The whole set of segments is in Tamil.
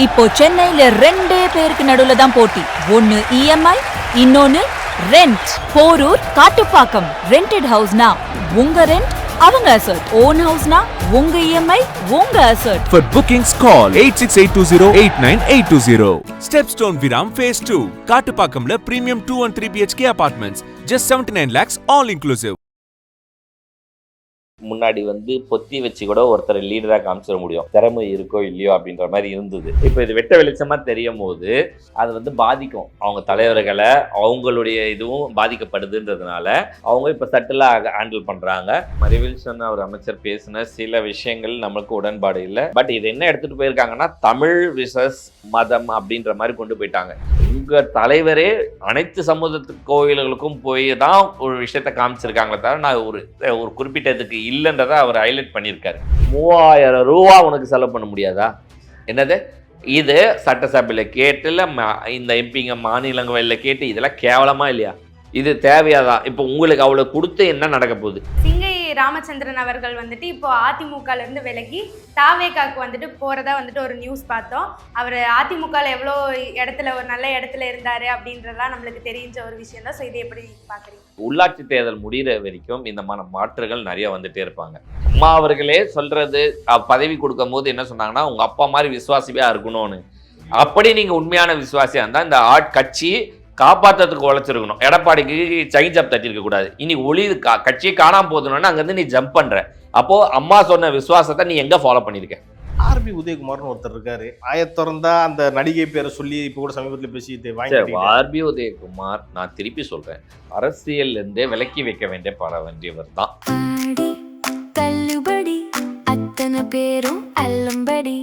இப்போ சென்னையில ரெண்டே பேருக்கு நடுவுல தான் போட்டி. ஒன்னு இஎம்ஐ, இன்னொன்னு ரெண்ட். போரூர், காட்டுப்பாக்கம். ரெண்டட் ஹவுஸ்னா உங்க ரெண்ட், அவங்க அசர்ட். ஓன் ஹவுஸ்னா உங்க இஎம்ஐ, உங்க assert. For bookings call 8682089820. Stepstone Viram Phase 2. காட்டுப்பாக்கம்ல premium 2 and 3 BHK apartments. Just 79 lakhs all inclusive. முன்னாடி பொத்தி வச்சு கூட ஒருத்தர் லீடராக காமிச்சிட முடியும், திறமை இருக்கோ இல்லையோ அப்படின்ற மாதிரி இருந்தது. இப்போ இது வெட்ட வெளிச்சமாக தெரியும் போது அது பாதிக்கும் அவங்க தலைவர்களை, அவங்களுடைய இதுவும் பாதிக்கப்படுதுன்றதுனால அவங்க இப்போ சட்டிலாக ஹேண்டில் பண்ணுறாங்க. மரியவில்சன் அவர் அமைச்சர் பேசின சில விஷயங்கள் நம்மளுக்கு உடன்பாடு இல்லை. பட் இது என்ன எடுத்துகிட்டு போயிருக்காங்கன்னா தமிழ் விசஸ் மதம் அப்படின்ற மாதிரி கொண்டு போயிட்டாங்க. உங்கள் தலைவரே அனைத்து சமூகத்து கோயில்களுக்கும் போய் தான் ஒரு விஷயத்தை காமிச்சிருக்காங்களே தவிர நான் ஒரு குறிப்பிட்டதுக்கு இல்லைன்றதை அவர் ஹைலைட் பண்ணியிருக்காரு. 3000 ரூபா உனக்கு செலவு பண்ண முடியாதா? என்னது இது? சட்டசபையில் கேட்டு இல்லை இந்த எம்பிங்க மாநிலங்களில் கேட்டு இதெல்லாம் கேவலமா இல்லையா? இது தேவையாதான்? இப்போ உங்களுக்கு அவ்வளோ கொடுத்து என்ன நடக்க போகுது? சிங்கை ராமச்சந்திரன் அவர்கள் இப்போ அதிமுகல இருந்து விலகி தாவேகாக்கு போறதா ஒரு நியூஸ் பார்த்தோம். அவர் அதிமுகல எவ்வளோ இடத்துல ஒரு நல்ல இடத்துல இருந்தாரு அப்படின்றதெல்லாம் நம்மளுக்கு தெரிஞ்ச ஒரு விஷயம் தான். ஸோ இதை எப்படி பார்க்குறீங்க? உள்ளாட்சி தேர்தல் முடிகிற வரைக்கும் இந்த மாற்றுகள் நிறைய வந்துட்டே இருப்பாங்க. அம்மா அவர்களே சொல்றது பதவி கொடுக்கும் போது என்ன சொன்னாங்கன்னா உங்க அப்பா மாதிரி விசுவாசியா இருக்கணும்னு. அப்படி நீங்க உண்மையான விசுவாசியா இருந்தா இந்த கட்சி காப்பாற்றுறதுக்கு உழைச்சிருக்கணும். எடப்பாடிக்கு சைன் ஜப் தட்டிருக்க கூடாது. இன்னைக்கு கட்சியை காணாம போதுன்னு அங்கேருந்து நீ ஜம்ப் பண்ற. அப்போ அம்மா சொன்ன விசுவாசத்தை நீ எங்க ஃபாலோ பண்ணிருக்க? ஆர்பி உதயகுமார்னு ஒருத்தர் இருக்காரு. ஆயத்திறந்தா அந்த நடிகை பேரை சொல்லி இப்போ கூட சமீபத்தில் பேசிட்டு ஆர்பி உதயகுமார் நான் திருப்பி சொல்றேன், அரசியல் இருந்தே விலக்கி வைக்க வேண்டிய பட வேண்டியவர் தான். அத்தனை பேரும் அல்லம்படி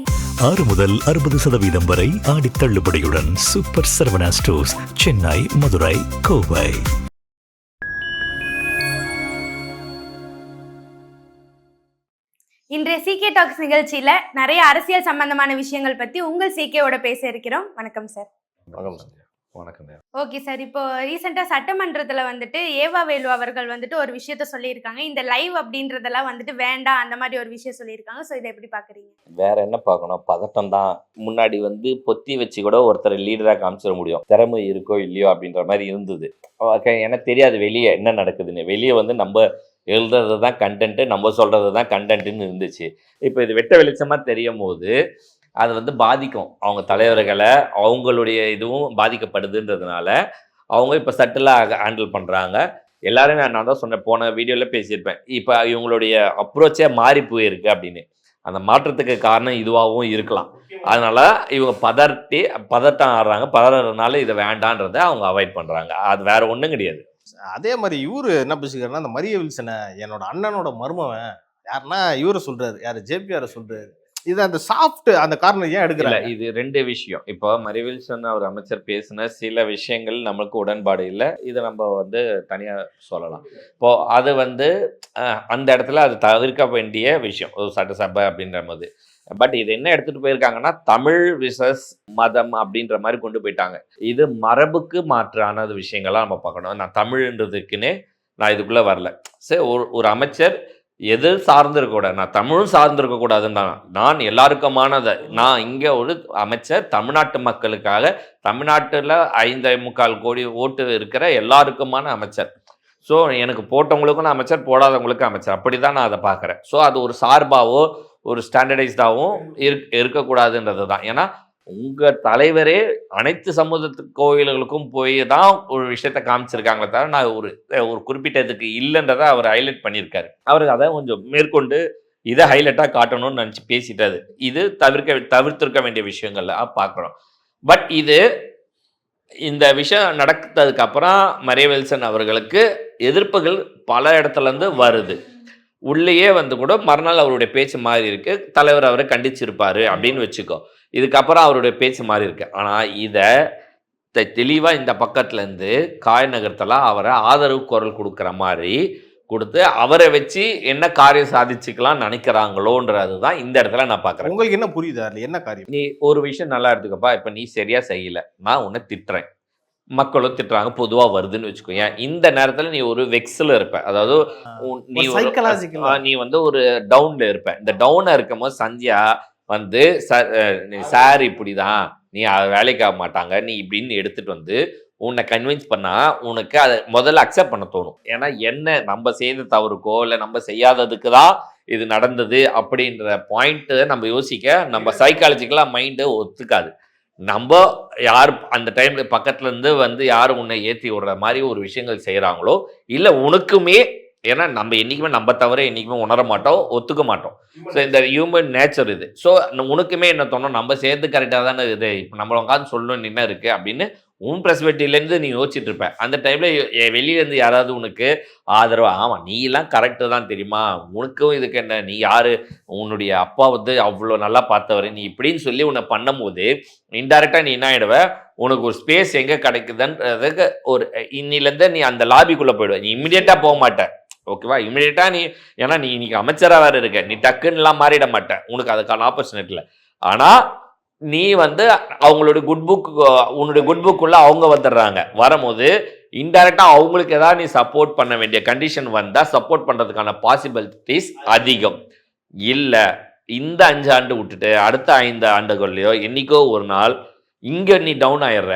6 முதல் 60% வரை ஆடி தள்ளுபடியுடன் சூப்பர் சரவணா ஸ்டோர்ஸ், சென்னை, மதுரை, கோவை. இன்றைய சிகே டாக்ஸ் நிகழ்ச்சியில நிறைய அரசியல் சம்பந்தமான விஷயங்கள் பத்தி உங்கள் சிகேவோட பேச இருக்கிறோம். வணக்கம் சார். வணக்கம். ஓகே சார், இப்போ ரீசெண்டா சட்டமன்றத்துல ஏவா வேலு அவர்கள் ஒரு விஷயத்த சொல்லியிருக்காங்க. இந்த லைவ் அப்படின்றதெல்லாம் வேண்டாம், அந்த மாதிரி ஒரு விஷயம் சொல்லியிருக்காங்க. ஸோ இதை எப்படி பாக்குறீங்க? வேற என்ன பார்க்கணும்? பதட்டம் தான். முன்னாடி பொத்தி வச்சு கூட ஒருத்தர் லீடராக காமிச்சிட முடியும், திறமை இருக்கோ இல்லையோ அப்படின்ற மாதிரி இருந்தது. எனக்கு தெரியாது வெளியே என்ன நடக்குதுன்னு. வெளியே நம்ம எழுதுறது தான் கண்டென்ட்டு, நம்ம சொல்றது தான் கண்டென்ட்டுன்னு இருந்துச்சு. இப்போ இது வெட்ட வெளிச்சமாக தெரியும் போது அது பாதிக்கும் அவங்க தலைவர்களை, அவங்களுடைய இதுவும் பாதிக்கப்படுதுன்றதுனால அவங்க இப்போ சட்டிலாக ஹேண்டில் பண்ணுறாங்க. எல்லாருமே நான் தான் சொன்னேன், போன வீடியோவில் பேசியிருப்பேன், இப்போ இவங்களுடைய அப்ரோச்சே மாறி போயிருக்கு அப்படின்னு. அந்த மாற்றத்துக்கு காரணம் இதுவாகவும் இருக்கலாம். அதனால இவங்க பதட்டம் ஆடுறாங்க. பதறதுனால இதை வேண்டான்றதை அவங்க அவாய்ட் பண்ணுறாங்க. அது வேற ஒன்றும் கிடையாது. அதே மாதிரி இவரு என்ன பேசிக்கிறாருன்னா, அந்த மரியவில்சனை என்னோட அண்ணனோட மருமவன் யாருன்னா இவரை சொல்றாரு, யாரு ஜேபிஆரை சொல்றாரு. இது அந்த சாஃப்ட் அந்த காரணம் ஏன் எடுக்கல? இது ரெண்டு விஷயம். இப்போ மரியவில்சன் அவர் அமைச்சர் பேசின சில விஷயங்கள் நம்மளுக்கு உடன்பாடு இல்லை. இதை நம்ம தனியா சொல்லலாம். இப்போ அது அந்த இடத்துல அது தவிர்க்க வேண்டிய விஷயம் ஒரு சட்டசபை அப்படின்ற போது. பட் இது என்ன எடுத்துட்டு போயிருக்காங்கன்னா தமிழ் விசஸ் மதம் அப்படின்ற மாதிரி கொண்டு போயிட்டாங்க. இது மரபுக்கு மாற்றான விஷயங்கள்லாம் நம்ம பார்க்கணும். நான் தமிழ்ன்றதுக்குன்னே நான் இதுக்குள்ள வரல. சரி, ஒரு அமைச்சர் எது சார்ந்திருக்கக்கூடாது, நான் தமிழும் சார்ந்திருக்கக்கூடாதுன்னு தான். நான் எல்லாருக்குமானதை, நான் இங்கே ஒரு அமைச்சர் தமிழ்நாட்டு மக்களுக்காக, தமிழ்நாட்டில் 5.25 கோடி ஓட்டு இருக்கிற எல்லாருக்குமான அமைச்சர். ஸோ எனக்கு போட்டவங்களுக்கும் நான் அமைச்சர், போடாதவங்களுக்கும் அமைச்சர், அப்படி தான் நான் அதை பார்க்குறேன். ஸோ அது ஒரு சார்பாவோ ஒரு ஸ்டாண்டர்டைஸ்டாகவும் இருக்கக்கூடாதுன்றது தான். ஏன்னா உங்கள் தலைவரே அனைத்து சமூகத்து கோயில்களுக்கும் போய் தான் ஒரு விஷயத்த காமிச்சிருக்காங்களே தவிர நான் ஒரு குறிப்பிட்டதுக்கு இல்லைன்றதை அவர் ஹைலைட் பண்ணியிருக்காரு. அவருக்கு அதை கொஞ்சம் மேற்கொண்டு இதை ஹைலைட்டாக காட்டணும்னு நினச்சி பேசிட்டாரு. இது தவிர்த்திருக்க வேண்டிய விஷயங்கள்ல பார்க்குறோம். பட் இந்த விஷயம் நடக்கிறதுக்கு அப்புறம் மரியவில்சன் அவர்களுக்கு எதிர்ப்புகள் பல இடத்துலேருந்து வருது. உள்ளேயே கூட மறுநாள் அவருடைய பேச்சு மாறி இருக்கு. தலைவர் அவரை கண்டிச்சிருப்பாரு அப்படின்னு வச்சுக்கோ. இதுக்கப்புறம் அவருடைய பேச்சு மாறி இருக்கு. ஆனால் இதை தெளிவாக இந்த பக்கத்துலேருந்து காய் நகரத்தெல்லாம் அவரை ஆதரவு குரல் கொடுக்குற மாதிரி கொடுத்து அவரை வச்சு என்ன காரியம் சாதிச்சுக்கலாம் நினைக்கிறாங்களோன்றது தான் இந்த இடத்துல நான் பார்க்குறேன். உங்களுக்கு என்ன புரியுதா? என்ன காரியம்? நீ ஒரு விஷயம் நல்லா எடுத்துக்கப்பா. இப்போ நீ சரியா செய்யலை, நான் உன்னை திட்டுறேன், மக்களும் திட்டுறாங்க, பொதுவாக வருதுன்னு வச்சுக்கோ. ஏன் இந்த நேரத்தில் நீ ஒரு வெக்ஸில் இருப்ப, அதாவது நீ ஒரு டவுன்ல இருப்ப. இந்த டவுனை இருக்கும் போது சந்தியா வந்து சார் இப்படிதான் நீ வேலைக்கு ஆக மாட்டாங்க நீ இப்படின்னு எடுத்துட்டு வந்து உன்னை கன்வின்ஸ் பண்ணா உனக்கு அதை முதல்ல அக்செப்ட் பண்ண தோணும். ஏன்னா என்ன நம்ம செய்த தவறுக்கோ இல்லை நம்ம செய்யாததுக்கு தான் இது நடந்தது அப்படின்ற பாயிண்ட்டு நம்ம யோசிக்க நம்ம சைக்காலஜிக்கலாக மைண்டு ஒத்துக்காது. நம்ம யார் அந்த டைம்ல பக்கத்துல இருந்து வந்து யார் உன்னை ஏற்றி விடுற மாதிரி ஒரு விஷயங்கள் செய்கிறாங்களோ இல்லை உனக்குமே, ஏன்னா நம்ம என்றைக்குமே நம்ம தவிர என்றைக்குமே உணர மாட்டோம், ஒத்துக்க மாட்டோம். ஸோ இந்த ஹியூமன் நேச்சர் இது. ஸோ உனக்குமே என்ன தோணும், நம்ம சேர்ந்து கரெக்டாக தானே இது, இப்போ நம்மள உட்காந்து சொல்லணும் என்ன இருக்குது அப்படின்னு உன் பெர்ஸ்பெக்டிவ்லேருந்து நீ யோசிச்சுட்டு இருப்ப. அந்த டைமில் வெளியிலேருந்து யாராவது உனக்கு ஆதரவு, ஆமாம் நீ எல்லாம் கரெக்டு தான் தெரியுமா, உனக்கும் இதுக்கு என்ன, நீ யார், உன்னுடைய அப்பா வந்து அவ்வளோ நல்லா பார்த்தவர், நீ இப்படின்னு சொல்லி உன்னை பண்ணும்போது இன்டெரக்டாக நீ என்ன ஆகிடுவ, உனக்கு ஒரு ஸ்பேஸ் எங்கே கிடைக்குதுன்றதுக்கு ஒரு இன்னிலேருந்து நீ அந்த லாபிக்குள்ளே போயிடுவ. நீ இம்மிடியேட்டாக போக மாட்டேன், ஓகேவா? இமீடியட்டாக நீ, ஏன்னா நீ இன்னைக்கு அமைச்சராக வேறு இருக்க, நீ டக்குன்னுலாம் மாறிட மாட்டேன், உனக்கு அதுக்கான ஆப்பர்ச்சுனிட்டி இல்லை. ஆனால் நீ வந்து அவங்களுடைய உன்னுடைய குட் புக்குள்ள அவங்க வந்துடுறாங்க. வரும்போது இன்டைரக்டாக அவங்களுக்கு ஏதாவது நீ சப்போர்ட் பண்ண வேண்டிய கண்டிஷன் வந்தால் சப்போர்ட் பண்ணுறதுக்கான பாசிபிலிட்டிஸ் அதிகம். இல்லை இந்த 5 ஆண்டு விட்டுட்டு அடுத்த 5 ஆண்டுகள்லையோ என்னைக்கோ ஒரு நாள் இங்கே நீ டவுன் ஆயிடுற,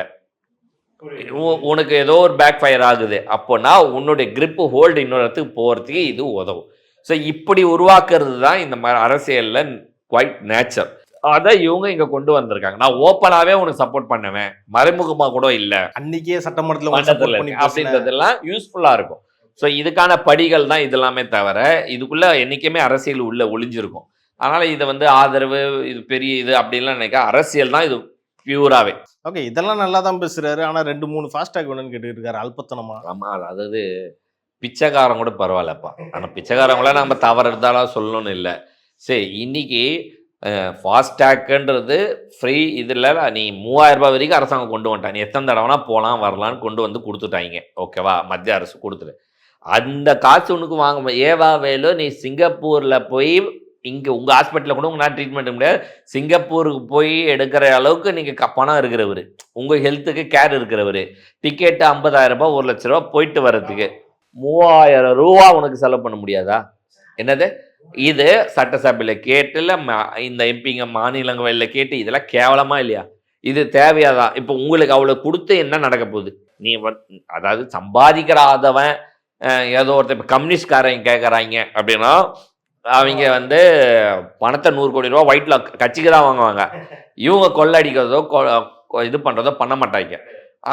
உனக்கு ஏதோ ஒரு பேக் ஃபயர் ஆகுது, அப்போனா உன்னுடைய கிரிப்பு ஹோல்டு இன்னொரு இடத்துக்கு போகிறதுக்கு இது உதவும். ஸோ இப்படி உருவாக்குறது தான் இந்த மாதிரி அரசியலில் குவைட் நேச்சர். அதை இவங்க இங்கே கொண்டு வந்திருக்காங்க. நான் ஓப்பனாகவே உனக்கு சப்போர்ட் பண்ணுவேன், மறைமுகமாக கூட இல்லை, அன்னைக்கே சட்டமன்றத்தில் அப்படின்றதெல்லாம் யூஸ்ஃபுல்லாக இருக்கும். ஸோ இதுக்கான படிகள் தான் இதெல்லாமே தவிர இதுக்குள்ளே என்றைக்குமே அரசியல் உள்ள ஒளிஞ்சிருக்கும். அதனால் இதை வந்து ஆதரவு இது பெரிய இது அப்படின்லாம் நினைக்க, அரசியல் தான் இது பியூராகவே. ஓகே, இதெல்லாம் நல்லா தான் பேசுறாரு. ஆனால் 2-3 ஃபாஸ்டாக் வேணும்னு கேட்டுட்டு இருக்காரு, அல்பத்தனமா. ஆமாம், அதாவது பிச்சைக்காரன் கூட பரவாயில்லப்பா, ஆனால் பிச்சைக்காரங்கள நம்ம தவறு இருந்தாலும் சொல்லணும்னு இல்லை. சரி, இன்னைக்கு ஃபாஸ்டாக்ன்றது ஃப்ரீ இதில் நீ 3000 ரூபாய் வரைக்கும் அரசாங்கம் கொண்டு வந்துட்டாங்க, நீ எத்தனை தடவைனா போகலாம் வரலான்னு கொண்டு வந்து கொடுத்துட்டாங்க, ஓகேவா? மத்திய அரசு கொடுத்துரு. அந்த காசு உனக்கு வாங்க ஏவா வேலோ, நீ சிங்கப்பூரில் போய் இங்கே உங்கள் ஹாஸ்பிட்டலில் கூட உங்களால் ட்ரீட்மெண்ட் முடியாது, சிங்கப்பூருக்கு போய் எடுக்கிற அளவுக்கு நீங்கள் பணம் இருக்கிறவர், உங்கள் ஹெல்த்துக்கு கேர் இருக்கிறவர், டிக்கெட்டு 50,000 ரூபாய் 1 லட்ச ரூபா போயிட்டு வர்றதுக்கு 3000 ரூபா உனக்கு செலவு பண்ண முடியாதா? என்னது இது? சட்டசபையில் கேட்டு இல்லை இந்த எம்பிங்க மாநிலங்களில் கேட்டு, இதெல்லாம் கேவலமா இல்லையா? இது தேவையாதான்? இப்போ உங்களுக்கு அவ்வளோ கொடுத்து என்ன நடக்க போகுது? நீ அதாவது சம்பாதிக்கிறாதவன் ஏதோ ஒருத்தர் இப்போ கம்யூனிஸ்ட்காரங்க கேட்குறாங்க அப்படின்னா அவங்க வந்து பணத்தை 100 கோடி ரூபா ஒயிட்ல கட்சிக்கு தான் வாங்குவாங்க. இவங்க கொள்ளடிக்கிறதோ இது பண்ணுறதோ பண்ண மாட்டாங்க.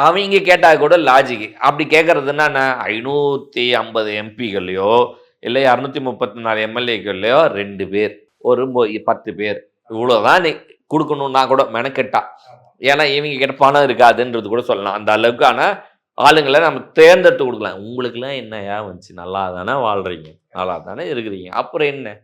அவங்க கேட்டால் கூட லாஜிக்கு. அப்படி கேட்குறதுன்னா என்ன, 550 எம்பிகள்லையோ இல்லை 234 எம்எல்ஏக்கள்லையோ 2 பேர், ஒரு 10 பேர், இவ்வளோதான் நீ கொடுக்கணுன்னா கூட மெனக்கெட்டா. ஏன்னா இவங்க கிட்ட பணம் இருக்காதுன்றது கூட சொல்லலாம். அந்த அளவுக்கான ஆளுங்களை நம்ம தேர்ந்தெடுத்து கொடுக்கலாம். உங்களுக்குலாம் என்ன ஏன் வந்துச்சு, நல்லா தானே வாழ்கிறீங்க, நல்லா தானே இருக்கிறீங்க, அப்புறம் என்ன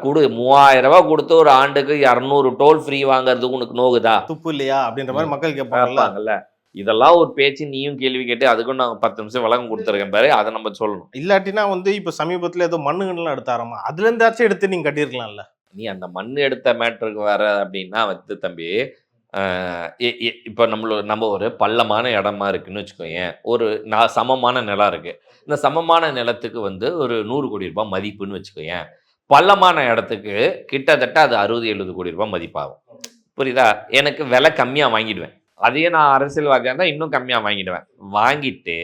கொடு. 3000 ரூபா கொடுத்து ஒரு ஆண்டுக்கு 200 டோல் ஃப்ரீ வாங்குறதுக்கு உனக்கு நோகுதா? துப்பு இல்லையா அப்படின்ற மாதிரி மக்கள் கேட்பாங்கல்ல. இதெல்லாம் ஒரு பேச்சு, நீயும் கேள்வி கேட்டு அதுக்கும் நாங்கள் 10 நிமிஷம் விளக்கம் கொடுத்துருக்கேன் பாரு, அதை நம்ம சொல்லணும். இல்லாட்டினா வந்து இப்போ சமீபத்தில் ஏதோ மண்ணுகள்லாம் எடுத்தாராமா, அதுல இருந்தாச்சும் எடுத்து நீங்க கட்டியிருக்கலாம்ல. நீ அந்த மண் எடுத்த மேட்ருக்கு வர அப்படின்னா வந்து தம்பி, இப்போ நம்ம ஒரு பள்ளமான இடமா இருக்குன்னு வச்சுக்கோங்க, ஒரு சமமான நிலம் இருக்கு. இந்த சமமான நிலத்துக்கு வந்து ஒரு 100 கோடி ரூபாய் மதிப்புன்னு வச்சுக்கோங்க. பள்ளமான இடத்துக்கு கிட்டத்தட்ட அது 60-70 கோடி ரூபாய் மதிப்பாகும். புரியுதா? எனக்கு விலை கம்மியாக வாங்கிடுவேன். அதையே நான் அரசியல் வாங்க இன்னும் கம்மியாக வாங்கிடுவேன். வாங்கிட்டு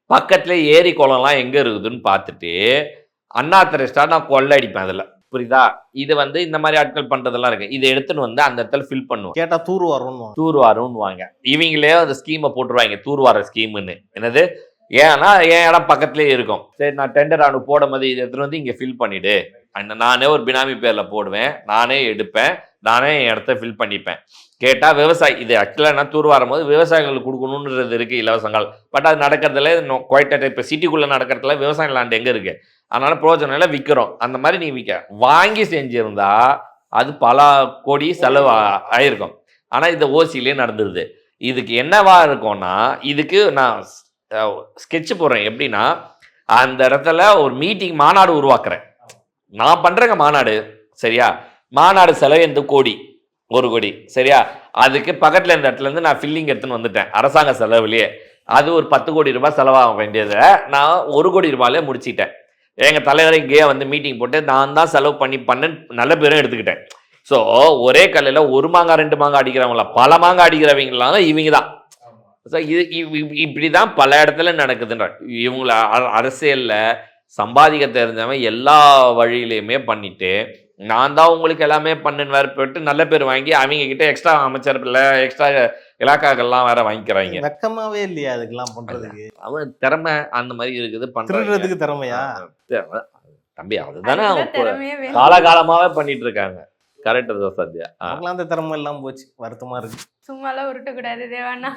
பக்கத்துல ஏரி குளம்லாம் எங்கே இருக்குதுன்னு பார்த்துட்டு அண்ணாத்த ரெஸ்டாரண்ட் நான் கொள்ளடிப்பேன் அதில். புரியுதா? இது வந்து இந்த மாதிரி ஆட்கள் பண்ணுறதெல்லாம் இருக்கு. இதை எடுத்துன்னு வந்து அந்த இடத்துல ஃபில் பண்ணுவோம். கேட்டால் தூர்வாருன்னு வாங்க. இவங்களே அந்த ஸ்கீமை போட்டுருவாங்க, தூர்வார ஸ்கீமுன்னு. என்னது? ஏன்னா என் இடம் பக்கத்துலேயே இருக்கும். சரி, நான் டெண்டர் அவனுக்கு போடும் போது இதை எடுத்துகிட்டு வந்து இங்கே ஃபில் பண்ணிவிடு, நானே ஒரு பினாமி பேரில் போடுவேன், நானே எடுப்பேன், நானே என் இடத்த ஃபில் பண்ணிப்பேன். கேட்டால் விவசாயி, இது ஆக்சுவலாக நான் தூர் வரும்போது விவசாயிகளுக்கு கொடுக்கணுன்றது இருக்குது இலவசங்கள். பட் அது நடக்கிறதுல குவைட்டாக இப்போ சிட்டிக்குள்ளே நடக்கிறதுல விவசாய லேண்ட் எங்கே இருக்குது, அதனால் பிரோஜனம் இல்லை, விற்கிறோம். அந்த மாதிரி நீ வாங்கி செஞ்சுருந்தா அது பல கோடி செலவு ஆயிருக்கும். ஆனால் இந்த ஓசியிலே நடந்துருது. இதுக்கு என்னவா இருக்கும்னா, இதுக்கு நான் ஸ்கெட்சு போடுறேன். எப்படின்னா, அந்த இடத்துல ஒரு மீட்டிங் மாநாடு உருவாக்குறேன். நான் பண்ணுறேங்க மாநாடு, சரியா? மாநாடு செலவு 1 கோடி, சரியா? அதுக்கு பக்கத்தில் இந்த இடத்துலேருந்து நான் ஃபில்லிங் எடுத்துன்னு வந்துட்டேன் அரசாங்க செலவுலேயே. அது ஒரு 10 கோடி ரூபாய் செலவாக வேண்டியதை நான் 1 கோடி ரூபாயிலே முடிச்சிட்டேன். எங்கள் தலைவரை இங்கேயே வந்து மீட்டிங் போட்டு நான் தான் செலவு பண்ண நல்ல பேரும் எடுத்துக்கிட்டேன். ஸோ ஒரே கல்லில் ஒரு மாங்காய் 2 மாங்காய் அடிக்கிறவங்கள பல மாங்காய் அடிக்கிறவங்களாம் இவங்க தான். ஸோ இப்படி தான் பல இடத்துல நடக்குதுன்ற. இவங்கள அரசியலில் சம்பாதிக்க தெரிஞ்சவன் எல்லா வழியிலையுமே பண்ணிட்டு நான் தான் உங்களுக்கு எல்லாமே பண்ணுன்னு வேறு போட்டு நல்ல பேர் வாங்கி அவங்க கிட்ட எக்ஸ்ட்ரா அமைச்சர் இல்லை எக்ஸ்ட்ரா இலாக்காக்கள்லாம் வேற வாங்கிக்கிறாங்க. வெக்கமாவே இல்லையா அதுக்கெல்லாம் பண்றதுக்கு? அவன் திறமை அந்த மாதிரி இருக்குது, பண்றதுக்கு திறமையா தம்பி? அதுதானே அவங்க காலகாலமாவே பண்ணிட்டு இருக்காங்க. கரெக்ட் தான் சத்யா. அந்த திறமை எல்லாம் போச்சு, வருத்தமா இருக்கு. சும்மாலாம் உருட்டக்கூடாது தேவானா.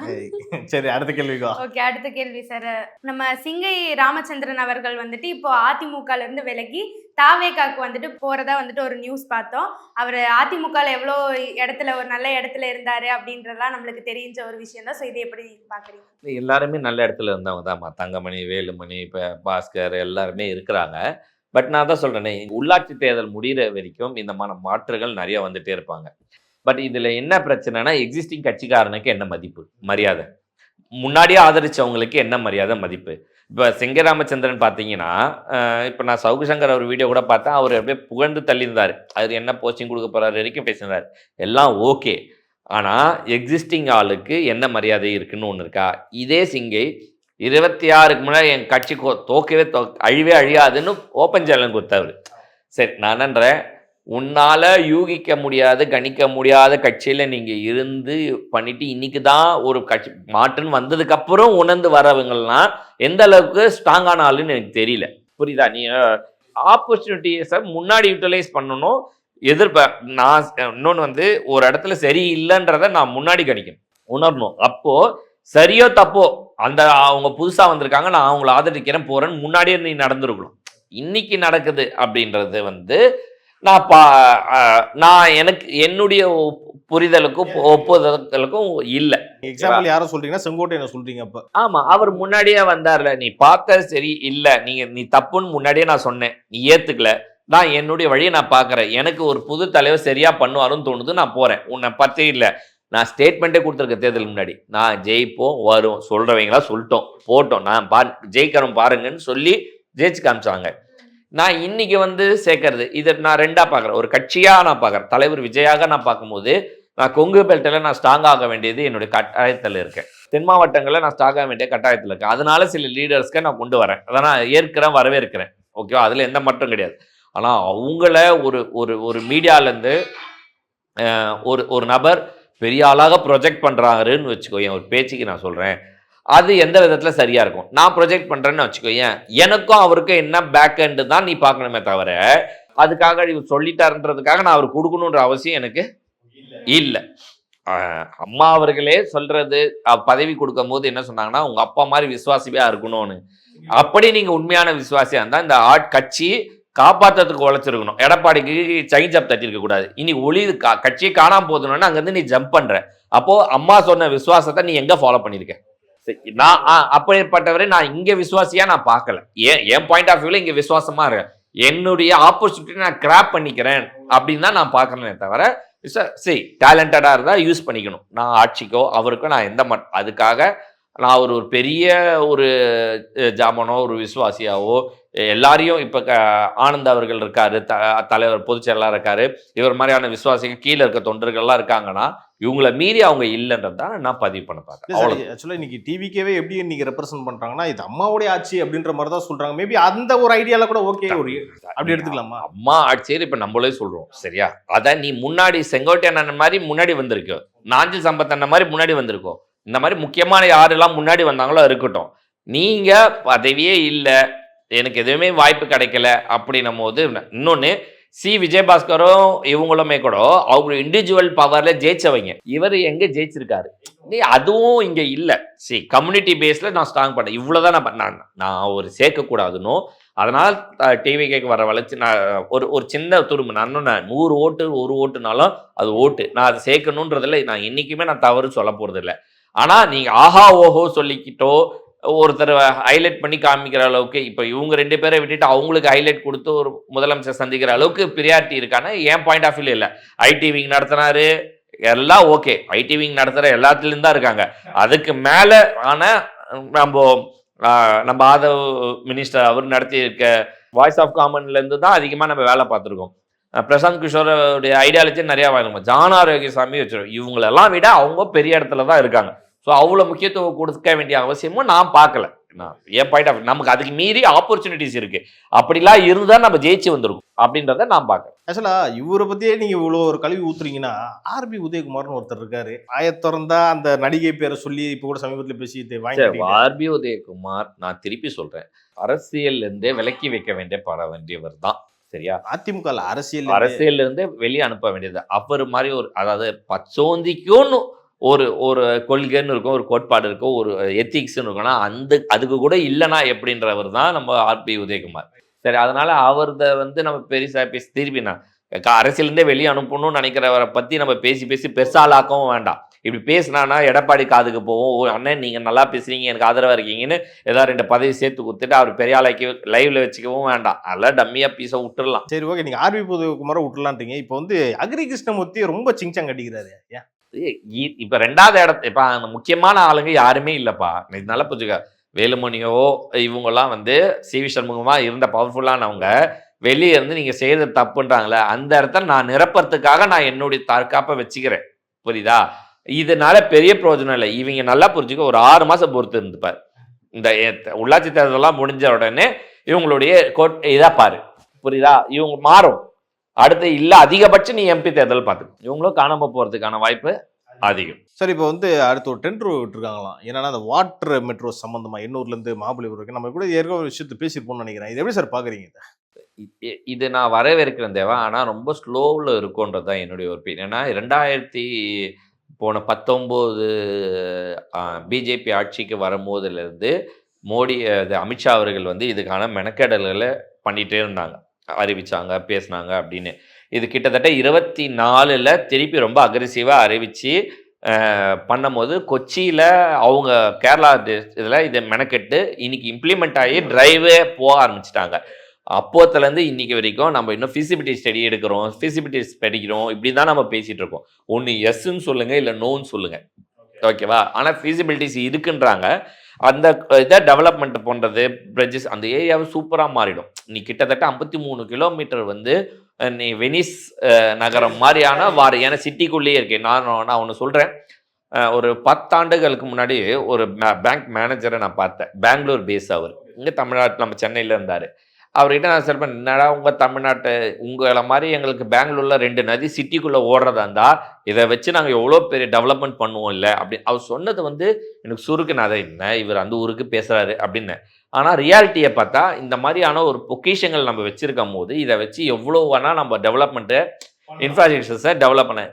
சரி, அடுத்த கேள்விக்கா. ஓகே, அடுத்த கேள்வி சார். நம்ம சிங்கை ராமச்சந்திரன் அவர்கள் வந்துட்டு இப்போ அதிமுகல இருந்து விலகி தாவேகாக்கு வந்துட்டு போறதா வந்துட்டு ஒரு நியூஸ் பார்த்தோம். அவர் அதிமுகல எவ்வளோ இடத்துல ஒரு நல்ல இடத்துல இருந்தாரு அப்படின்றதெல்லாம் நம்மளுக்கு தெரிஞ்ச ஒரு விஷயம் தான். ஸோ இதை எப்படி பாக்குறீங்க? எல்லாருமே நல்ல இடத்துல இருந்தவங்க தான். தங்கமணி, வேலுமணி, இப்போ பாஸ்கர் எல்லாருமே இருக்கிறாங்க. பட் நான் தான் சொல்கிறேனே, உள்ளாட்சி தேர்தல் முடிகிற வரைக்கும் இந்த மாற்றுகள் நிறைய வந்துட்டே இருப்பாங்க. பட் இதில் என்ன பிரச்சனைனா, எக்ஸிஸ்டிங் கட்சிக்காரனுக்கு என்ன மதிப்பு மரியாதை, முன்னாடியே ஆதரிச்சவங்களுக்கு என்ன மரியாதை மதிப்பு. இப்போ செங்கை ராமச்சந்திரன் பார்த்தீங்கன்னா, இப்போ நான் சவுக்கு சங்கர் அவர் வீடியோ கூட பார்த்தேன். அவர் அப்படியே புகழ்ந்து தள்ளியிருந்தார். அவர் என்ன போஸ்டிங் கொடுக்க போகிறாரு வரைக்கும் பேசினார். எல்லாம் ஓகே. ஆனால் எக்ஸிஸ்டிங் ஆளுக்கு என்ன மரியாதை இருக்குன்னு ஒன்று இருக்கா? இதே சிங்கை 26க்கு முன்னாடி என் கட்சி தோக்கவே அழிவே அழியாதுன்னு ஓப்பன் சேலஞ்ச் கொடுத்தவர். சரி, நான் நன்றேன், உன்னால் யூகிக்க முடியாத கணிக்க முடியாத கட்சியில் நீங்கள் இருந்து பண்ணிட்டு இன்னைக்கு தான் ஒரு கட்சி மாற்றுன்னு வந்ததுக்கப்புறம் உணர்ந்து வரவங்கலாம் எந்த அளவுக்கு ஸ்ட்ராங்கான ஆளுன்னு எனக்கு தெரியல. புரியுதா? நீ ஆப்பர்ச்சுனிட்டிஸை முன்னாடி யூட்டிலைஸ் பண்ணணும். நான் இன்னொன்று ஒரு இடத்துல சரியில்லைன்றதை நான் முன்னாடி கணிக்கணும், உணரணும். அப்போது சரியோ தப்போ அந்த அவங்க புதுசாக வந்திருக்காங்க, நான் அவங்கள ஆதரிக்கிறேன் போகிறேன்னு முன்னாடியே நீ நடந்துருக்கணும். இன்னைக்கு நடக்குது அப்படின்றது நான் எனக்கு என்னுடைய புரிதலுக்கும் ஒப்புதலுக்கும் இல்லை. எக்ஸாம்பிள் யாரை சொல்றீங்கன்னா செங்கோட்டையனை சொல்றீங்க. அப்போ ஆமாம், அவர் முன்னாடியே வந்தார்ல, நீ பார்த்த சரி இல்லை, நீ தப்புன்னு முன்னாடியே நான் சொன்னேன், நீ ஏற்றுக்கல, நான் என்னுடைய வழியை நான் பார்க்குறேன், எனக்கு ஒரு புது தலைவர் சரியாக பண்ணுவாருன்னு தோணுது, நான் போகிறேன், உன்னை பற்றி இல்லை. நான் ஸ்டேட்மெண்ட்டே கொடுத்துருக்கேன் தேர்தல் முன்னாடி, நான் ஜெயிப்போம் வரும் சொல்கிறவங்களா சொல்லிட்டோம் போட்டோம், நான் ஜெயிக்கிறோம் பாருங்கன்னு சொல்லி ஜெயிச்சு காமிச்சாங்க. நான் இன்னைக்கு சேர்க்கறது இதை நான் ரெண்டாக பார்க்குறேன். ஒரு கட்சியாக நான் பார்க்குறேன், தலைவர் விஜயாக நான் பார்க்கும்போது நான் கொங்கு பெல்ட்டில் நான் ஸ்ட்ராங் ஆக வேண்டியது என்னுடைய கட்டாயத்தில் இருக்கேன். தென் மாவட்டங்களில் நான் ஸ்ட்ராங் ஆக வேண்டிய கட்டாயத்தில் இருக்கேன். அதனால சில லீடர்ஸ்க்கு நான் கொண்டு வரேன், அதை நான் ஏற்கிறேன், வரவேற்கிறேன். ஓகேவா? அதில் எந்த மட்டும் கிடையாது. ஆனால் அவங்கள ஒரு மீடியாவிலேருந்து ஒரு நபர் பெரிய ஆளாக ப்ரொஜெக்ட் பண்ணுறாருன்னு வச்சுக்கோயேன், ஒரு பேச்சுக்கு நான் சொல்கிறேன், அது எந்த விதத்தில் சரியாக இருக்கும்? நான் ப்ரொஜெக்ட் பண்ணுறேன்னு வச்சுக்கோயேன், எனக்கும் அவருக்கும் என்ன பேக் எண்டு தான் நீ பார்க்கணுமே தவிர அதுக்காக இவர் சொல்லிட்டாருன்றதுக்காக நான் அவர் கொடுக்கணுன்ற அவசியம் எனக்கு இல்லை. அம்மா அவர்களே சொல்கிறது, பதவி கொடுக்கும் போது என்ன சொன்னாங்கன்னா, உங்கள் அப்பா மாதிரி விசுவாசியாக இருக்கணும்னு. அப்படி நீங்கள் உண்மையான விசுவாசியாக இருந்தால் இந்த கட்சி காப்பாற்றுறதுக்கு உழைச்சிருக்கணும். எடப்பாடிக்கு சைன் ஜப் தட்டிருக்க கூடாது. இன்னைக்கு கட்சியை காணாமல் போதுன்னு அங்கேருந்து நீ ஜம்ப் பண்ற. அப்போ அம்மா சொன்ன விசுவாசத்தை நீ எங்க ஃபாலோ பண்ணிருக்க? நான் அப்படிப்பட்டவரை நான் இங்க விசுவாசியா நான் பார்க்கல. என் பாயிண்ட் ஆஃப் வியூல இங்க விசுவாசமா இருக்கேன், என்னுடைய ஆப்பர்ச்சுனிட்டி நான் கிராப் பண்ணிக்கிறேன் அப்படின்னு தான் நான் பார்க்கறேனே தவிர சரி டேலண்டடா இருந்தா யூஸ் பண்ணிக்கணும். நான் ஆட்சிக்கோ அவருக்கோ நான் அதுக்காக நான் ஒரு பெரிய ஒரு ஜாமனோ ஒரு விசுவாசியாவோ எல்லாரையும் இப்போ ஆனந்த் அவர்கள் இருக்காரு, தலைவர் பொதுச் செயலாளர் இருக்காரு, இவர் மாதிரியான விசுவாசிகள் கீழே இருக்க தொண்டர்கள்லாம் இருக்காங்கன்னா இவங்கள மீறி அவங்க இல்லைன்றது தான் நான் பதிவு பண்ண பார்க்குறேன். ஆக்சுவலாக இன்னைக்கு டிவிக்கவே எப்படி இன்னைக்கு ரெப்ரசென்ட் பண்றாங்கன்னா இது அம்மாவுடைய ஆட்சி அப்படின்ற மாதிரி தான் சொல்றாங்க. மேபி அந்த ஒரு ஐடியால கூட ஓகே அப்படி எடுத்துக்கலாமா? அம்மா ஆட்சியர் இப்போ நம்மளே சொல்றோம் சரியா? அதான் நீ முன்னாடி செங்கோட்டையன் அண்ணன் மாதிரி முன்னாடி வந்திருக்கோ, நாஞ்சில் சம்பத் அண்ணன் மாதிரி முன்னாடி வந்திருக்கோம், இந்த மாதிரி முக்கியமான யாரெல்லாம் முன்னாடி வந்தாங்களோ இருக்கட்டும். நீங்க பதவியே இல்லை, எனக்கு எதுவுமே வாய்ப்பு கிடைக்கல அப்படின்னும் போது இன்னொன்று விஜயபாஸ்கரும் இவங்களுமே கூட அவங்க இண்டிவிஜுவல் பவர்ல ஜெயிச்சவங்க. இவர் எங்க ஜெயிச்சிருக்காரு? அதுவும் இங்க இல்லை. கம்யூனிட்டி பேஸ்ல நான் ஸ்ட்ராங் பண்ணேன், இவ்வளவுதான் நான் ஒரு சேர்க்கக்கூடாதுன்னு. அதனால டிவிக்கு வர வளர்ச்சி நான் ஒரு சின்ன துரும்பு, நான் 100 ஓட்டு 1 ஓட்டுனாலும் அது ஓட்டு, நான் அதை சேர்க்கணுன்றதுல நான் என்னைக்குமே நான் தவறு சொல்ல போறது இல்லை. ஆனா நீங்க ஆஹா ஓஹோ சொல்லிக்கிட்டோ ஒருத்தர் ஹைலைட் பண்ணி காமிக்கிற அளவுக்கு இப்போ இவங்க 2 பேரை விட்டுட்டு அவங்களுக்கு ஹைலைட் கொடுத்து ஒரு முதலமைச்சர் சந்திக்கிற அளவுக்கு பிரியாரிட்டி இருக்கான என் பாயிண்ட் ஆஃப் வியூ இல்லை. ஐடி விங் நடத்தினாரு எல்லாம் ஓகே, ஐடி விங் நடத்துகிற எல்லாத்துலேயும் தான் இருக்காங்க. அதுக்கு மேலே ஆனால் நம்ம ஆதவ் மினிஸ்டர் அவர் நடத்தி இருக்க வாய்ஸ் ஆஃப் காமன்லேருந்து தான் அதிகமாக நம்ம வேலை பார்த்துருக்கோம். பிரசாந்த் கிஷோருடைய ஐடியாலஜி நிறையா வாங்கிருக்கோம். ஜான் ஆரோக்கியசாமி வச்சிருக்கோம். இவங்களெல்லாம் விட அவங்க பெரிய இடத்துல தான் இருக்காங்க. ஸோ அவ்வளோ முக்கியத்துவம் கொடுக்க வேண்டிய அவசியமும் நான் பார்க்கல. நான் என் பாயிண்ட் ஆஃப் நமக்கு அதுக்கு மீறி ஆப்பர்ச்சுனிட்டிஸ் இருக்கு. அப்படிலாம் இருந்தால் நம்ம ஜெயிச்சு வந்திருக்கோம் அப்படின்றத நான் பார்க்கறேன். ஆக்சுவலா இவரை பத்தியே நீங்க இவ்வளவு ஒரு கல்வி ஊத்துறீங்கன்னா, ஆர்பி உதயகுமார்னு ஒருத்தர் இருக்காரு. ஆயத்திறந்தா அந்த நடிகை பேரை சொல்லி இப்ப கூட சமீபத்தில் பேசிட்டு வாங்கி ஆர்பி உதயகுமார் நான் திருப்பி சொல்றேன், அரசியல்ல இருந்தே விலக்கி வைக்க வேண்டியவர் தான். சரியா? அதிமுக அரசியல்ல இருந்தே வெளியே அனுப்ப வேண்டியது. அவர் மாதிரி ஒரு, அதாவது பச்சோந்திக்கும்னு ஒரு கொள்கைன்னு இருக்கும், ஒரு கோட்பாடு இருக்கும், ஒரு எத்திக்ஸ்ன்னு இருக்கும்னா அதுக்கு கூட இல்லைனா எப்படின்றவர் தான் நம்ம ஆர்பி உதயகுமார். சரி, அதனால அவரத நம்ம பெருசா பேசி திருப்பினா அரசியலேருந்தே வெளியே அனுப்பணும்னு நினைக்கிறவரை பத்தி நம்ம பேசி பெருசாலாக்கவும் வேண்டாம். இப்படி பேசினானா எடப்பாடி காதுக்கு போவோம். அண்ணன் நீங்க நல்லா பேசுறீங்க, எனக்கு ஆதரவா இருக்கீங்கன்னு ஏதாவது 2 பதவி சேர்த்து கொடுத்துட்டு அவர் பெரிய ஆளாக்கி லைவ்ல வச்சுக்கவும் வேண்டாம். அதெல்லாம் டம்மியா பீஸை விட்டுடலாம். சரி, ஓகே, நீங்க ஆர்பி உதயகுமாரை விட்டுலான்றீங்க. இப்போ அக்ரி கிருஷ்ணமூர்த்தி ரொம்ப சிங்சாங் அடிக்கிறாரு. இப்ப 2வது இடத்து இப்ப அந்த முக்கியமான ஆளுங்க யாருமே இல்லப்பா. நல்லா புரிஞ்சுக்க, வேலுமணியோ இவங்கெல்லாம் சிவி சண்முகமா இருந்த பவர்ஃபுல்லானவங்க வெளியே இருந்து நீங்க செய்யறது தப்புன்றாங்களே, அந்த இடத்துல நான் நிரப்புறதுக்காக நான் என்னுடைய தற்காப்பை வச்சுக்கிறேன். புரியுதா? இதனால பெரிய பிரயோஜனம் இல்லை. இவங்க நல்லா புரிஞ்சுக்க, ஒரு 6 மாசம் பொறுத்து இருந்துப்பார். இந்த உள்ளாட்சி தேர்தலாம் முடிஞ்ச உடனே இவங்களுடைய இதா பாரு. புரியுதா? இவங்க மாறும். அடுத்து இல்ல அதிகபட்சம் நீ எம்பி தேர்தல் பார்த்து இவங்களும் காணாம போறதுக்கான வாய்ப்பு அதிகம். சரி, இப்போ அடுத்து ஒரு டெண்டர் விட்டுருக்காங்களாம். என்னன்னா அந்த வாட்டர் மெட்ரோ சம்பந்தமா எண்ணூர்ல இருந்து மகாபலிபுரம் வரைக்கும் நம்ம கூட ஏற்கனவே ஒரு விஷயத்தை பேசியிருப்போம்னு நினைக்கிறேன். இது எப்படி சார் பாக்குறீங்க? இது நான் வரவேற்கிறேன் தேவா. ஆனா ரொம்ப ஸ்லோவில் இருக்கும்ன்றது தான் என்னுடைய ஒரு ஒப்பீனியன். ஏன்னா 2019 பிஜேபி ஆட்சிக்கு வரும்போதுலேருந்து மோடி அமித்ஷா அவர்கள் இதுக்கான மெனக்கெடல்களை பண்ணிகிட்டே இருந்தாங்க, அறிவிச்சாங்க, பேசினாங்க அப்படின்னு. இது கிட்டத்தட்ட 24ல் திருப்பி ரொம்ப அக்ரெசிவாக அறிவித்து பண்ணும்போது கொச்சியில் அவங்க கேரளா இதில் இதை மெனக்கெட்டு இன்னைக்கு இம்ப்ளிமெண்ட் ஆகி டிரைவே போக ஆரம்பிச்சிட்டாங்க. அப்போத்துலேருந்து இன்னைக்கு வரைக்கும் நம்ம இன்னும் ஃபிசிபிலிட்டி ஸ்டடி எடுக்கிறோம், ஃபிசிபிலிட்டிஸ் படிக்கிறோம், இப்படி தான் நம்ம பேசிகிட்டு இருக்கோம். ஒன்று எஸ்ன்னு சொல்லுங்கள், இல்லை நோன்னு சொல்லுங்கள், ஓகேவா? ஆனால் ஃபிசிபிலிட்டிஸ் இருக்குன்றாங்க. அந்த இதை டெவலப்மெண்ட் பண்ணுறது, பிரிட்ஜஸ், அந்த ஏரியாவை சூப்பராக மாறிடும். நீ கிட்டத்தட்ட 53 கிலோமீட்டர் நீ வெனிஸ் நகரம் மாதிரியான ஏன்னா சிட்டிக்குள்ளேயே இருக்கு. நான் ஒன்று சொல்கிறேன், ஒரு 10 ஆண்டுகளுக்கு முன்னாடி ஒரு பேங்க் மேனேஜரை நான் பார்த்தேன், பெங்களூர் பேஸ். அவர் இங்கே தமிழ்நாட்டில் நம்ம சென்னையில் இருந்தார். அவர்கிட்ட நான் சொல்கிறேன், என்னடா உங்கள் தமிழ்நாட்டை உங்களை மாதிரி எங்களுக்கு பெங்களூரில் 2 நதி சிட்டிக்குள்ளே ஓடுறதா இருந்தால் இதை வச்சு நாங்கள் எவ்வளோ பெரிய டெவலப்மெண்ட் பண்ணுவோம் இல்லை அப்படின்னு அவர் சொன்னது எனக்கு சுருக்கு. நான் அதை என்ன இவர் அந்த ஊருக்கு பேசுகிறாரு அப்படின்னு. ஆனால் ரியாலிட்டியை பார்த்தா இந்த மாதிரியான ஒரு பொக்கிஷங்கள் நம்ம வச்சுருக்கும் போது இதை வச்சு எவ்வளோ வேணால் நம்ம டெவலப்மெண்ட்டு இன்ஃப்ராஸ்ட்ரக்சர்ஸை டெவலப் பண்ண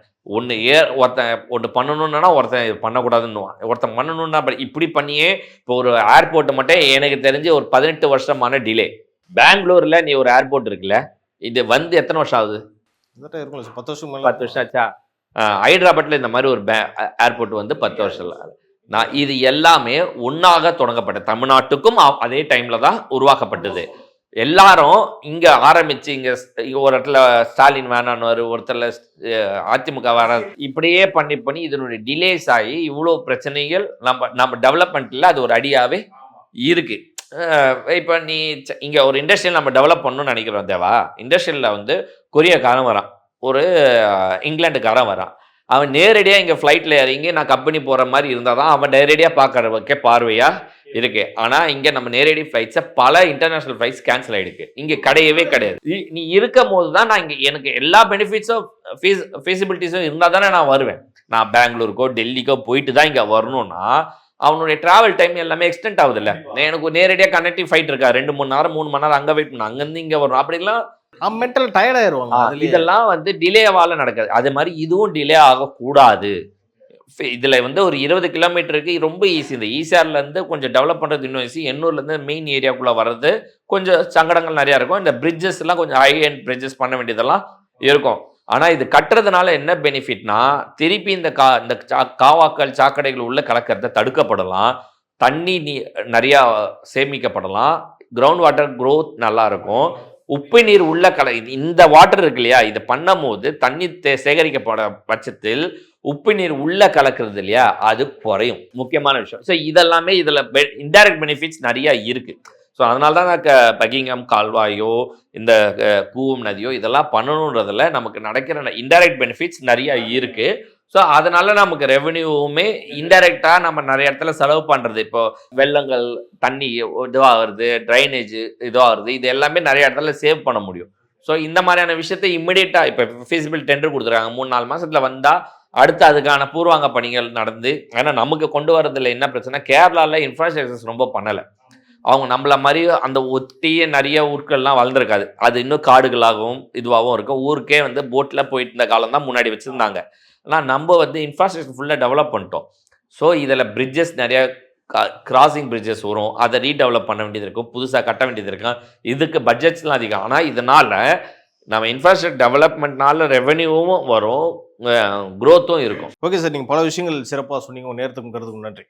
ஒருத்தன் பண்ணணுன்னா ஒருத்தன் பண்ணக்கூடாதுன்னுவான், ஒருத்தன் பண்ணணுன்னா இப்படி பண்ணியே இப்போ ஒரு ஏர்போர்ட்டு மட்டும் எனக்கு தெரிஞ்சு ஒரு 18 வருஷமான டிலே. பெங்களூர்ல நீ ஒரு ஏர்போர்ட் இருக்குல்ல, இது எத்தனை வருஷம் ஆகுது? 10 வருஷம் ஆச்சா? ஹைதராபாத்ல இந்த மாதிரி ஒரு ஏர்போர்ட் 10 வருஷம். நான் இது எல்லாமே ஒன்னாக தொடங்கப்பட்ட, தமிழ்நாட்டுக்கும் அதே டைம்ல தான் உருவாக்கப்பட்டது. எல்லாரும் இங்க ஆரம்பிச்சு இங்க ஒரு இடத்துல ஸ்டாலின் வேணான்னு, ஒருத்தர்ல அதிமுக வேணா, இப்படியே பண்ணி இதனுடைய டிலேஸ் ஆகி இவ்வளோ பிரச்சனைகள் நம்ம டெவலப்மெண்ட்ல அது ஒரு அடியாவே இருக்கு. இப்போ நீ இங்கே ஒரு இண்டஸ்ட்ரியல் நம்ம டெவலப் பண்ணணும்னு நினைக்கிறோம் தேவா. இண்டஸ்ட்ரியலில் கொரியாக்காரன் வரான், ஒரு இங்கிலாந்துக்காரன் வரான். அவன் நேரடியாக இங்கே ஃப்ளைட்டில் இறங்கி நான் கம்பெனி போகிற மாதிரி இருந்தால் தான் அவன் நேரடியாக பார்க்குற பார்வையாக இருக்கு. ஆனால் இங்கே நம்ம நேரடி ஃப்ளைட்ஸை பல இன்டர்நேஷ்னல் ஃப்ளைட்ஸ் கேன்சல் ஆகிடுக்கு, இங்கே கிடையவே கிடையாது. நீ இருக்கும் போது தான் நான் இங்கே எனக்கு எல்லா பெனிஃபிட்ஸும் ஃபீஸிபிலிட்டிஸும் இருந்தால் தானே நான் வருவேன். நான் பெங்களூருக்கோ டெல்லிக்கோ போயிட்டு தான் இங்கே வரணும்னா அவனுடைய டிராவல் டைம் எல்லாமே எக்ஸ்டெண்ட் ஆகுது இல்லை. எனக்கு நேரடியாக கனெக்டிவ் ஃப்ளைட் இருக்கா, 2 மணி நேரம் 3 மணி நேரம் அங்கே வெயிட் பண்ணணும், அங்கேருந்து இங்கே வரணும், அப்படிலாம் மென்டல் டயர்ட் ஆயிடுவாங்க. இதெல்லாம் டிலேவால நடக்குது. அது மாதிரி இதுவும் டிலே ஆகக்கூடாது. இதுல ஒரு 20 கிலோமீட்டருக்கு ரொம்ப ஈஸி. இந்த ஈசிஆர்ல இருந்து கொஞ்சம் டெவலப் பண்றது இன்னும் ஈஸி. எண்ணூர்ல இருந்து மெயின் ஏரியாக்குள்ள வர்றது கொஞ்சம் சங்கடங்கள் நிறைய இருக்கும். இந்த பிரிட்ஜஸ் எல்லாம் கொஞ்சம் ஹை எண்ட் பிரிட்ஜஸ் பண்ண வேண்டியதெல்லாம் இருக்கும். ஆனா இது கட்டுறதுனால என்ன பெனிஃபிட்னா, திருப்பி இந்த காவாக்கள் சாக்கடைகள் உள்ள கலக்கிறத தடுக்கப்படலாம், தண்ணி நிறைய சேமிக்கப்படலாம், கிரவுண்ட் வாட்டர் க்ரோத் நல்லா இருக்கும், உப்பு நீர் உள்ள இந்த வாட்டர் இருக்கு இல்லையா, இது பண்ணும் போது தண்ணி சேகரிக்கப்பட பட்சத்தில் உப்பு நீர் உள்ள கலக்கிறது இல்லையா, அது குறையும். முக்கியமான விஷயம். ஸோ இதெல்லாமே இதுல இன்டைரக்ட் பெனிஃபிட்ஸ் நிறைய இருக்கு. ஸோ அதனால தான் நான் பக்கிங்ஹாம் கால்வாயோ இந்த கூவம் நதியோ இதெல்லாம் பண்ணணுன்றதுல நமக்கு நடக்கிற இன்டைரக்ட் பெனிஃபிட்ஸ் நிறைய இருக்குது. ஸோ அதனால நமக்கு ரெவென்யூவுமே இன்டைரக்டாக நம்ம நிறைய இடத்துல செலவு பண்ணுறது, இப்போ வெள்ளங்கள் தண்ணி இதுவாகிறது, ட்ரைனேஜ் இதுவாகிறது, இது எல்லாமே நிறைய இடத்துல சேவ் பண்ண முடியும். ஸோ இந்த மாதிரியான விஷயத்தை இம்மிடியட்டாக இப்போ ஃபீஸிபிள் டெண்டர் கொடுத்துருக்காங்க, 3-4 மாதத்தில் வந்தால் அடுத்து அதுக்கான பூர்வாங்க பணிகள் நடந்து. ஏன்னா நமக்கு கொண்டு வரதில்ல என்ன பிரச்சனை, கேரளாவில் இன்ஃப்ராஸ்ட்ரக்சர்ஸ் ரொம்ப பண்ணலை. அவங்க நம்மள மாதிரி அந்த ஒட்டிய நிறைய ஊர்கள்லாம் வளர்ந்துருக்காது, அது இன்னும் காடுகளாகவும் இதுவாகவும் இருக்கும். ஊருக்கே வந்து போட்டில் போயிட்டு இருந்த காலம் தான் முன்னாடி வச்சுருந்தாங்க. ஆனால் நம்ம வந்து இன்ஃப்ராஸ்ட்ரக்சர் ஃபுல்லாக டெவலப் பண்ணிட்டோம். ஸோ இதில் பிரிட்ஜஸ் நிறையா கிராசிங் பிரிட்ஜஸ் வரும், அதை ரீடெவலப் பண்ண வேண்டியது இருக்கும், புதுசாக கட்ட வேண்டியது இருக்கும். இதுக்கு பட்ஜெட்ஸ்லாம் அதிகம். ஆனால் இதனால் நம்ம இன்ஃப்ராஸ்ட்ரக்சர் டெவலப்மெண்ட்னால ரெவென்யூவும் வரும், க்ரோத்தும் இருக்கும். ஓகே சார், நீங்கள் பல விஷயங்கள் சிறப்பாக சொன்னீங்க. உங்கள் நேரத்துக்கும் கருத்துக்கும் நன்றி.